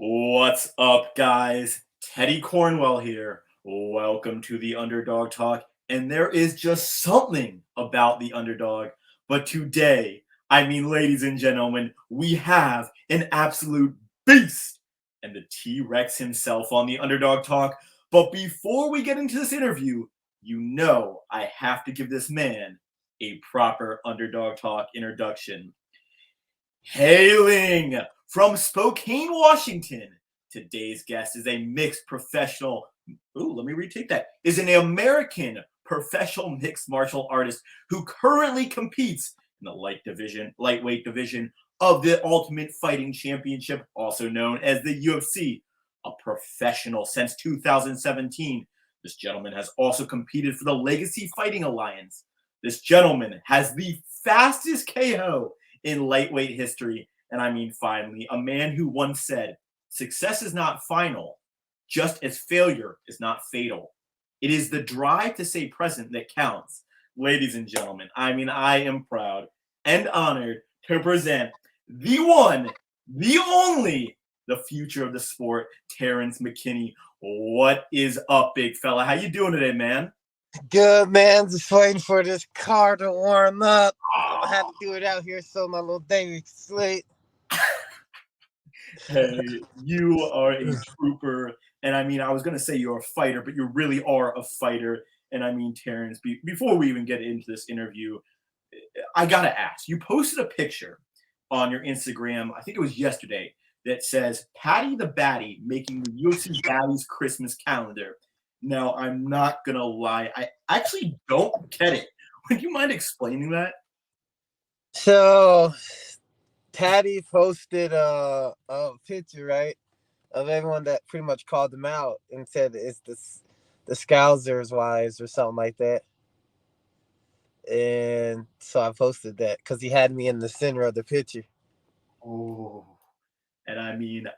What's up, guys? Teddy Cornwell here. Welcome to the Underdog Talk. And there is just something about the Underdog. But today, ladies and gentlemen, we have an absolute beast and the T Rex himself on the Underdog Talk. But before we get into this interview, you know I have to give this man a proper Underdog Talk introduction. Hailing from Spokane, Washington, today's guest is a mixed professional. Ooh, let me retake that. Is an American professional mixed martial artist who currently competes in the lightweight division of the Ultimate Fighting Championship, also known as the UFC. A professional since 2017, this gentleman has also competed for the Legacy Fighting Alliance. This gentleman has the fastest KO in lightweight history. And finally, a man who once said, success is not final, just as failure is not fatal. It is the drive to stay present that counts. Ladies and gentlemen, I am proud and honored to present the one, the only, the future of the sport, Terrance McKinney. What is up, big fella? How you doing today, man? Good, man. Just waiting for this car to warm up. I had to do it out here so my little thing is late. Hey, you are a trooper. And I was going to say you're a fighter, but you really are a fighter. And Terrance, before we even get into this interview, I got to ask, you posted a picture on your Instagram, I think it was yesterday, that says Paddy the Baddy making the UFC Baddies Christmas calendar. Now, I'm not going to lie, I actually don't get it. Would you mind explaining that? So, Paddy posted a picture, right, of everyone that pretty much called him out and said it's the Scousers' wives or something like that. And so I posted that because he had me in the center of the picture. Oh, and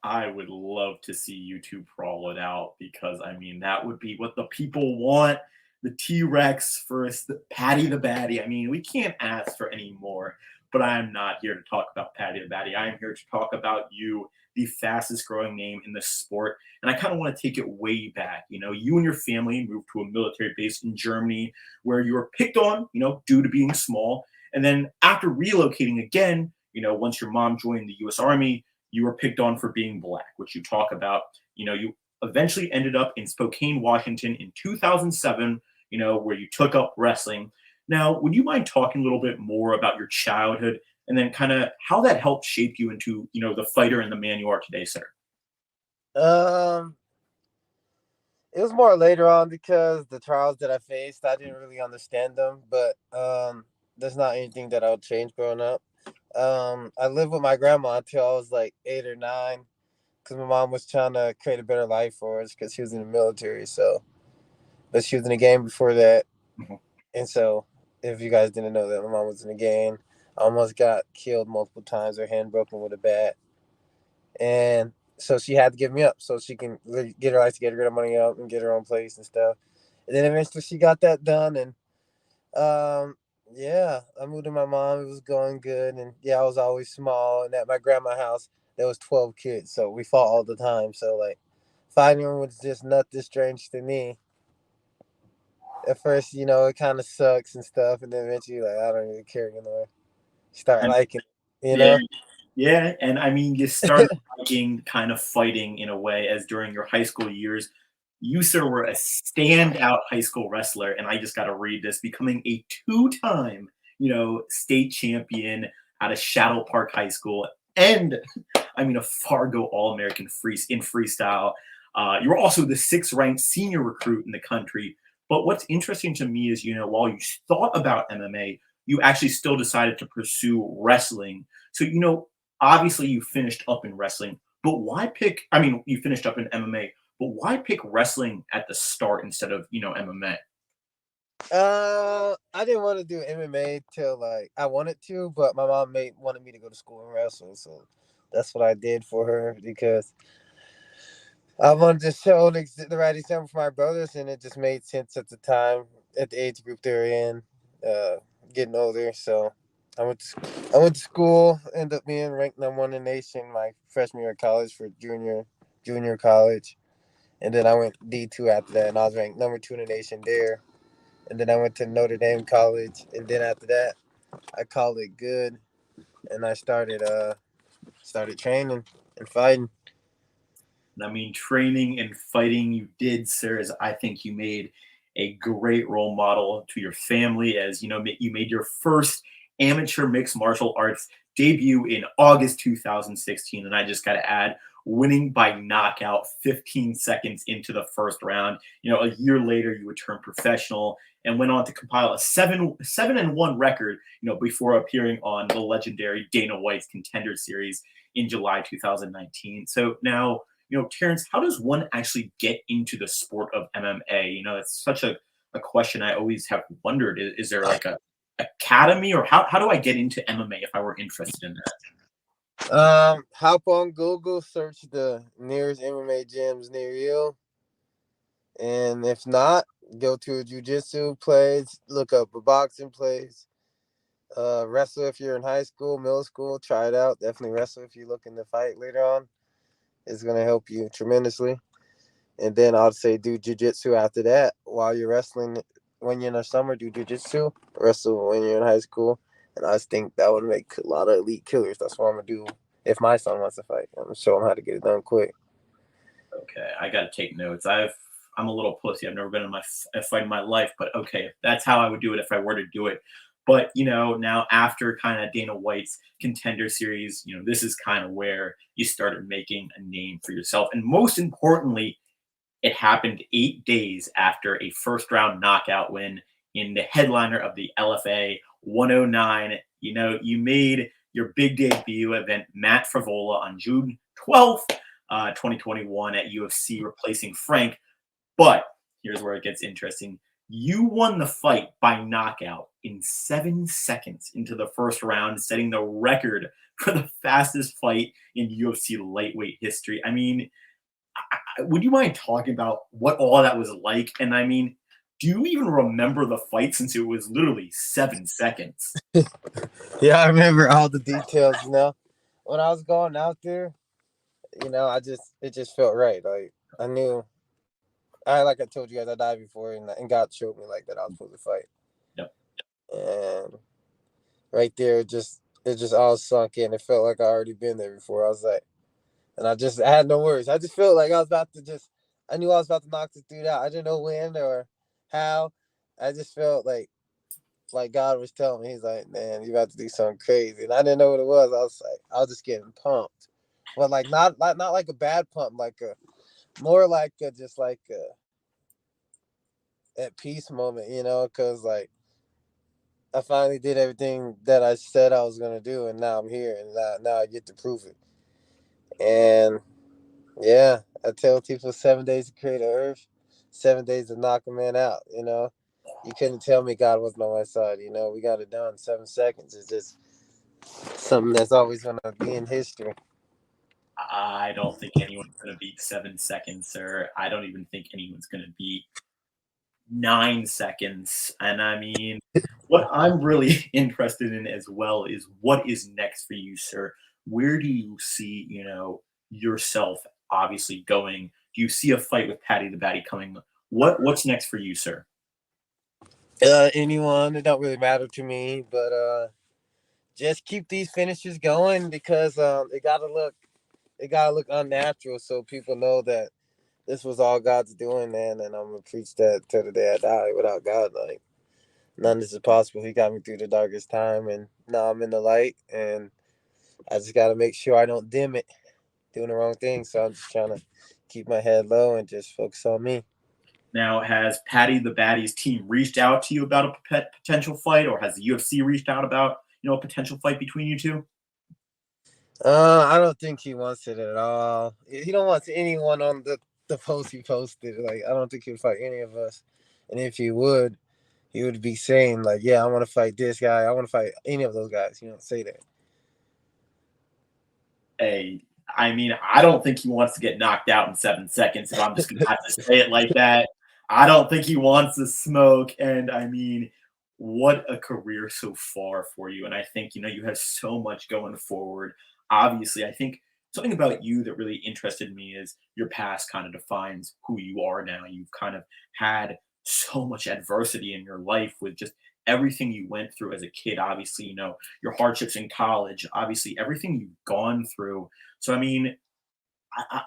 I would love to see you two brawl it out because that would be what the people want. The T Rex versus Paddy the Baddy. We can't ask for any more. But I am not here to talk about Paddy the Baddy. I am here to talk about you, the fastest growing name in the sport. And I kind of want to take it way back. You and your family moved to a military base in Germany where you were picked on, due to being small. And then after relocating again, once your mom joined the US Army, you were picked on for being black, which you talk about. You eventually ended up in Spokane, Washington in 2007, where you took up wrestling. Now, would you mind talking a little bit more about your childhood and then kind of how that helped shape you into, the fighter and the man you are today, sir? Um, it was more later on because the trials that I faced, I didn't really understand them. But there's not anything that I would change growing up. I lived with my grandma until I was like 8 or 9 because my mom was trying to create a better life for us because she was in the military. So, but she was in the game before that. Mhm. And so, if you guys didn't know that, my mom was in the game. I almost got killed multiple times, her hand broken with a bat. And so she had to give me up so she can get her life together, get her money up, and get her own place and stuff. And then eventually she got that done. And yeah, I moved to my mom. It was going good. And yeah, I was always small. And at my grandma's house, there was 12 kids. So we fought all the time. So, like, fighting was just nothing strange to me. At first, it kind of sucks and stuff, and then eventually, like, I don't really care anymore. Start And liking it, you yeah, know? yeah, and you started liking kind of fighting in a way as during your high school years. You, sir, were a standout high school wrestler, and I just got to read this, becoming a two-time, state champion out of Shadow Park High School, and a Fargo All-American in freestyle. You were also the sixth-ranked senior recruit in the country. But what's interesting to me is, while you thought about MMA, you actually still decided to pursue wrestling. So, obviously you finished up in wrestling, but why pick? You finished up in MMA, but why pick wrestling at the start instead of, MMA? I didn't want to do MMA till, like, I wanted to, but my mom wanted me to go to school and wrestle, so that's what I did for her because I wanted to show the right example for my brothers, and it just made sense at the time, at the age group they're in, uh, getting older. So I went to, I went to school, ended up being ranked #1 in the nation my freshman year of college for junior college. And then I went D2 after that, and I was ranked #2 in the nation there. And then I went to Notre Dame College, and then after that, I called it good, and I started training and fighting. I mean, training and fighting you did, sir, is I think you made a great role model to your family as you made your first amateur mixed martial arts debut in August 2016. And I just got to add, winning by knockout 15 seconds into the first round. A year later, you would turn professional and went on to compile a 7-1 record, before appearing on the legendary Dana White's Contender Series in July 2019. So now, Terrance, how does one actually get into the sport of MMA? It's such a question I always have wondered. Is there like a academy, or how do I get into MMA if I were interested in that? Hop on Google, search the nearest MMA gyms near you, and if not, go to a jiu-jitsu place, look up a boxing place, wrestle if you're in high school, middle school, try it out. Definitely wrestle if you're looking to fight later on. It's gonna help you tremendously. And then I'd say do jiu-jitsu after that while you're wrestling. When you're in the summer, do jiu-jitsu, wrestle when you're in high school. And I just think that would make a lot of elite killers. That's what I'm gonna do if my son wants to fight. I'm gonna show him how to get it done quick. Okay, I got to take notes. I'm a little pussy. I've never been in a fight in my life, but okay, that's how I would do it if I were to do it. But now after kind of Dana White's Contender Series, this is kind of where you started making a name for yourself, and most importantly, it happened 8 days after a first round knockout win in the headliner of the LFA 109. You made your big debut event, Matt Favola, on June 12th, 2021 at UFC, replacing Frank. But here's where it gets interesting. You won the fight by knockout in 7 seconds into the first round, setting the record for the fastest fight in UFC lightweight history. I mean, would you mind talking about what all that was like? And I mean, do you even remember the fight since it was literally 7 seconds? Yeah, I remember all the details. When I was going out there, it just felt right. Like I knew, like I told you guys, I died before, and God showed me like that I was supposed to fight. Yep. And right there, it just all sunk in. It felt like I already been there before. I was like, and I had no words. I just felt like I knew I was about to knock this dude out. I didn't know when or how. I just felt like God was telling me, he's like, man, you about to do something crazy. And I didn't know what it was. I was just getting pumped. But like not like a bad pump, like a more like a just like a at peace moment, because like I finally did everything that I said I was gonna do, and now I'm here, and now I get to prove it. And yeah, I tell people 7 days to create an earth, 7 days to knock a man out. You couldn't tell me God wasn't on my side. We got it done in 7 seconds. It's just something that's always gonna be in history. I don't think anyone's going to beat 7 seconds, sir. I don't even think anyone's going to beat 9 seconds. And I mean, what I'm really interested in as well is what is next for you, sir. Where do you see, yourself obviously going? Do you see a fight with Paddy the Baddy coming? What's next for you, sir? Anyone, it don't really matter to me, but just keep these finishes going because it gotta look unnatural so people know that this was all God's doing, man. And I'm gonna preach that till the day I die. Without God, like none of this is possible. He got me through the darkest time, and now I'm in the light. And I just gotta make sure I don't dim it, doing the wrong thing. So I'm just trying to keep my head low and just focus on me. Now, has Paddy the Baddy's team reached out to you about a potential fight, or has the UFC reached out about a potential fight between you two? I don't think he wants it at all. He don't want anyone on the post he posted. Like I don't think he'd fight any of us. And if he would be saying like, "Yeah, I want to fight this guy. I want to fight any of those guys." He don't say that. Hey, I mean, I don't think he wants to get knocked out in 7 seconds. If I'm just gonna have to say it like that, I don't think he wants the smoke. And I mean, what a career so far for you. And I think, you have so much going forward. Obviously, I think something about you that really interested me is your past kind of defines who you are now. You've kind of had so much adversity in your life with just everything you went through as a kid. Obviously, your hardships in college, obviously, everything you've gone through. So, I mean,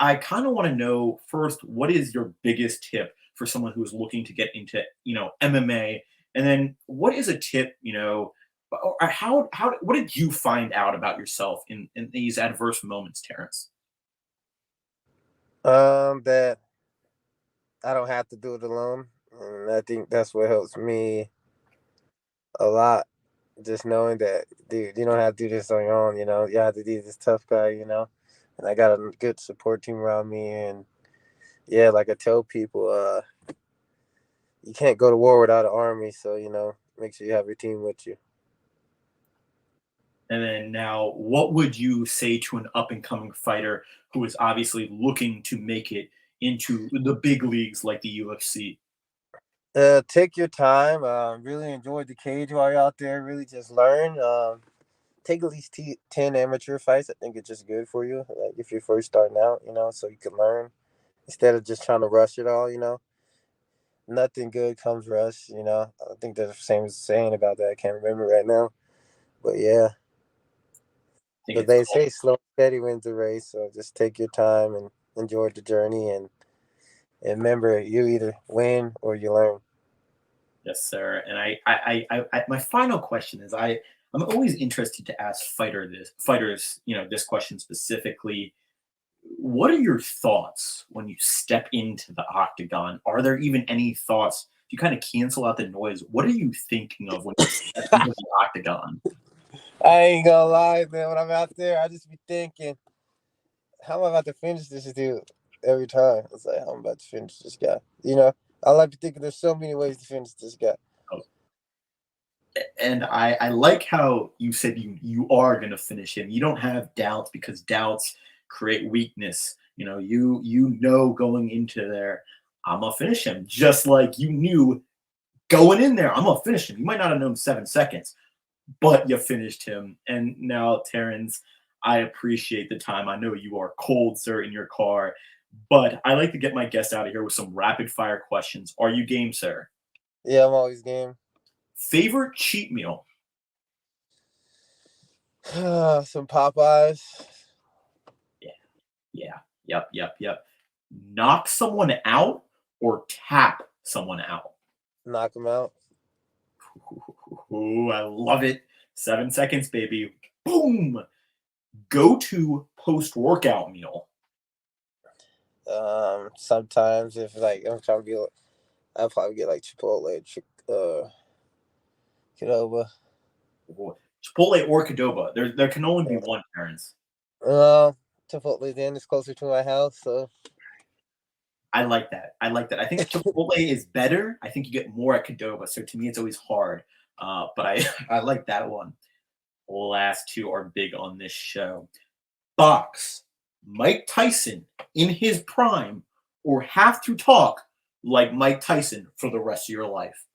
I kind of want to know first, what is your biggest tip for someone who is looking to get into, MMA? And then what is a tip, or what did you find out about yourself in these adverse moments, Terrence? That I don't have to do it alone. And I think that's what helps me a lot. Just knowing that, dude, you don't have to do this on your own. You have to be this tough guy. And I got a good support team around me. And yeah, like I tell people, you can't go to war without an army. So make sure you have your team with you. And then now, what would you say to an up and coming fighter who is obviously looking to make it into the big leagues like the UFC? Take your time. Really enjoy the cage while you're out there. Really just learn. Take at least 10 amateur fights. I think it's just good for you. Like if you're first starting out, so you can learn instead of just trying to rush it all. Nothing good comes rushed. I think there's the same saying about that. I can't remember right now. But yeah. I think But it's they called. say slow and steady wins the race. So just take your time and enjoy the journey. And remember, you either win or you learn. Yes, sir. And my final question is, I'm always interested to ask fighters, this question specifically. What are your thoughts when you step into the octagon? Are there even any thoughts? Do you kind of cancel out the noise? What are you thinking of when you step into the octagon? I ain't gonna lie, man. When I'm out there, I just be thinking, how am I about to finish this dude every time? It's like, how am I about to finish this guy? I like to think there's so many ways to finish this guy. And I like how you said you are going to finish him. You don't have doubts because doubts create weakness. You know going into there, I'm gonna finish him. Just like you knew going in there, I'm gonna finish him. You might not have known 7 seconds, but you finished him. And now, Terrence, I appreciate the time. I know you are cold, sir, in your car, but I like to get my guests out of here with some rapid fire questions. Are you game, sir? Yeah, I'm always game. Favorite cheat meal? Some Popeyes. Yeah, yeah, yep. Knock someone out or tap someone out? Knock them out. Ooh, I love it. 7 seconds, baby. Boom. Go to post workout meal. Sometimes if like I'm trying to be, I'll probably get like Chipotle, Qdoba. Chipotle or Qdoba. There can only be Yeah. one, Terrence. Chipotle then is closer to my house, so I like that. I think Chipotle is better. I think you get more at Qdoba. So to me, it's always hard. But I like that one. Last two are big on this show. Box Mike Tyson in his prime or have to talk like Mike Tyson for the rest of your life.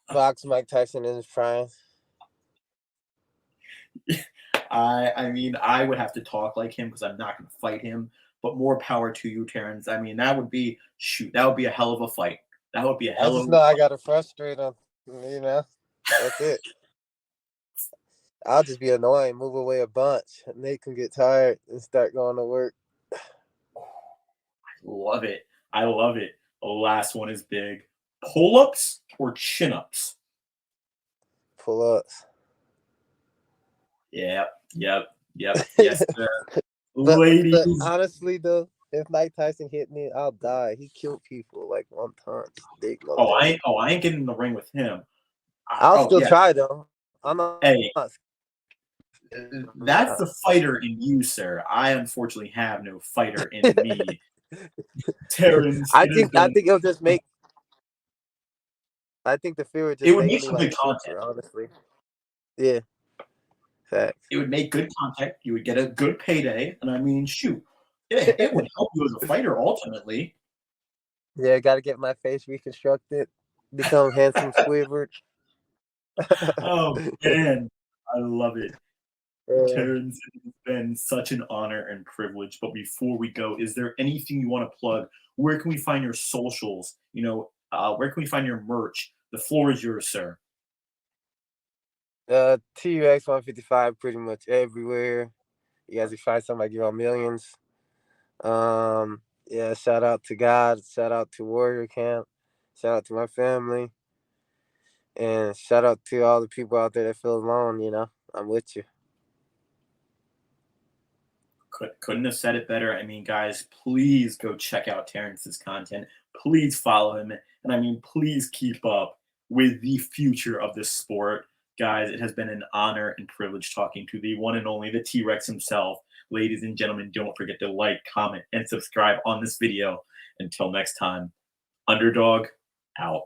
box Mike Tyson in his prime. I mean, I would have to talk like him because I'm not going to fight him. But more power to you, Terrence. I mean, that would be a hell of a fight. That would be a I hell of just a know I fight. gotta frustrate him. That's it. I'll just be annoying, move away a bunch, and they can get tired and start going to work. Love it. I love it. The last one is big. Pull ups or chin ups? Pull ups. Yep. Yes, sir. But Ladies. honestly though, if Mike Tyson hit me, I'll die. He killed people like 1 punch. Big no death. I ain't getting in the ring with him. I'll Oh still yeah. try though. I'm not. Hey, that's the fighter in you, sir. I unfortunately have no fighter in me. Terrence, I it has think I been. think it'll just make. I think the fear would It just would make make me some like good content. super. Honestly, yeah, facts. It would make good content. You would get a good payday, and I mean, shoot, it would help you as a fighter ultimately. Yeah, got to get my face reconstructed, become handsome Squidward. Oh man, I love it. Yeah. Terrance, it's been such an honor and privilege. But before we go, is there anything you want to plug? Where can we find your socials? Where can we find your merch? The floor is yours, sir. TUX 155 pretty much everywhere. You guys can find somebody give out millions. Yeah, shout out to God, shout out to Warrior Camp, shout out to my family, and shout out to all the people out there that feel alone, I'm with you. Couldn't have said it better. I mean, guys, please go check out Terrance's content. Please follow him. And I mean, please keep up with the future of this sport. Guys, it has been an honor and privilege talking to the one and only, the T Rex himself. Ladies and gentlemen, don't forget to like, comment, and subscribe on this video. Until next time, Underdog out.